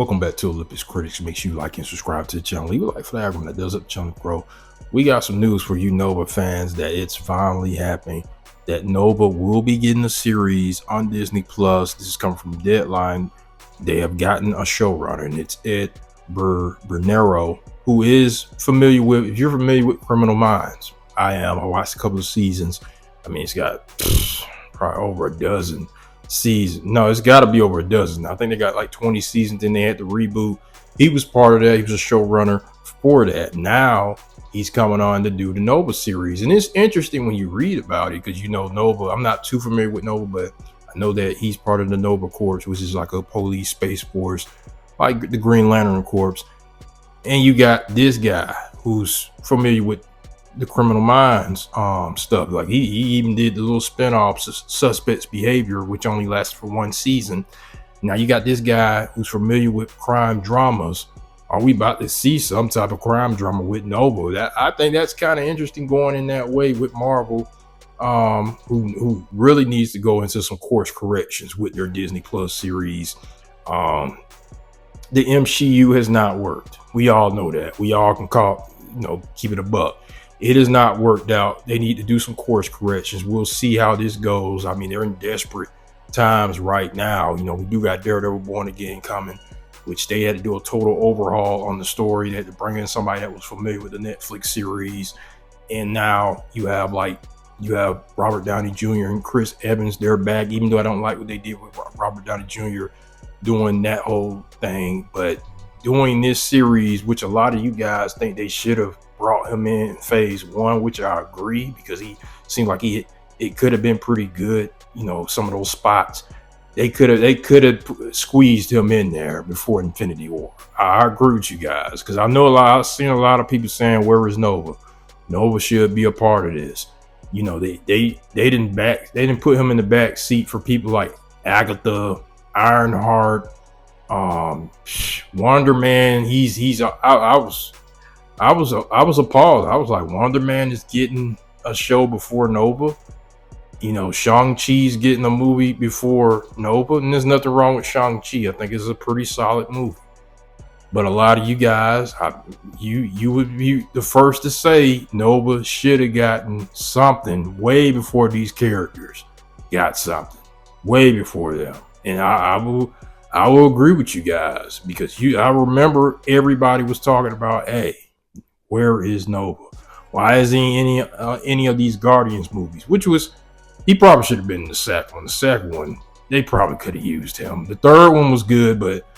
Welcome back to Olympus Critics. Make sure you like and subscribe to the channel. Leave a like for the algorithm that does help the channel grow. We got some news for you Nova fans that it's finally happening. That Nova will be getting a series on Disneyplus. This is coming from Deadline. They have gotten a showrunner, and it's Ed Bernero, who is familiar with, if you're familiar with Criminal Minds. I am. I watched a couple of seasons. I mean, it's got probably over a dozen seasons. No, it's got to be over a dozen. I think they got like 20 seasons, then they had to reboot. He was part of that. He was a showrunner for that. Now he's coming on to do the Nova series, and it's interesting when you read about it because, you know, Nova, I'm not too familiar with Nova, but I know that he's part of the Nova Corps, which is like a police space force, like the Green Lantern Corps. And you got this guy who's familiar with the Criminal Minds stuff. Like he even did the little spin-off Suspects Behavior, which only lasted for one season. Now you got this guy who's familiar with crime dramas. Are we about to see some type of crime drama with Nova? I think that's kind of interesting, going in that way with Marvel, who really needs to go into some course corrections with their Disneyplus series. The MCU has not worked. We all know that. We all can keep it a buck. It has not worked out. They need to do some course corrections. We'll see how this goes. I mean, they're in desperate times right now. You know, we do got Daredevil Born Again coming, which they had to do a total overhaul on the story. They had to bring in somebody that was familiar with the Netflix series. And now you have Robert Downey Jr. and Chris Evans. They're back, even though I don't like what they did with Robert Downey Jr. doing that whole thing. But doing this series, which a lot of you guys think they should have brought him in phase one, which I agree, because he seemed like it could have been pretty good. You know, some of those spots they could have squeezed him in there before Infinity War. I agree with you guys, because I've seen a lot of people saying, where is Nova? Nova should be a part of this. You know, they didn't put him in the back seat for people like Agatha, Ironheart, Wonder Man. I was appalled. I was like, Wonder Man is getting a show before Nova. You know, Shang-Chi's getting a movie before Nova, and there's nothing wrong with Shang-Chi. I think it's a pretty solid movie. But a lot of you guys, you would be the first to say Nova should have gotten something way before these characters got something, way before them. And I will agree with you guys, because I remember everybody was talking about, hey, where is Nova? Why isn't he any of these Guardians movies? He probably should have been in the second one. The second one, they probably could have used him. The third one was good, but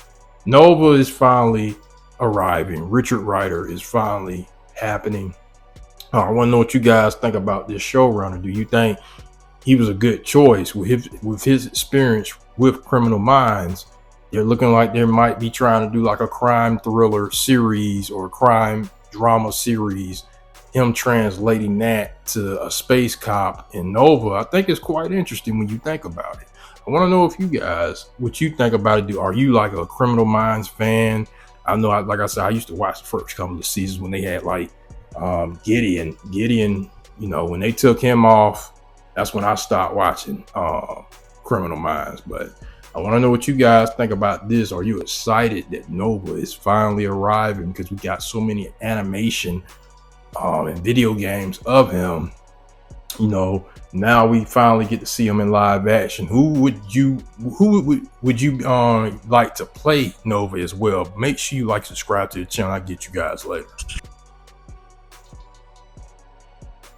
Nova is finally arriving. Richard Rider is finally happening. I want to know what you guys think about this showrunner. Do you think he was a good choice with his experience with Criminal Minds? They're looking like they might be trying to do like a crime thriller series or a crime drama series, him translating that to a space cop in Nova. I think it's quite interesting when you think about it. I want to know if you guys, what you think about it. Are you like a Criminal Minds fan? I know, like I said, I used to watch the first couple of seasons when they had like Gideon, you know, when they took him off, that's when I stopped watching Criminal Minds. But I want to know what you guys think about this. Are you excited that Nova is finally arriving? Because we got so many animation and video games of him. You know, now we finally get to see him in live action. Who would you like to play Nova as well? Make sure you like, subscribe to the channel. I'll get you guys later.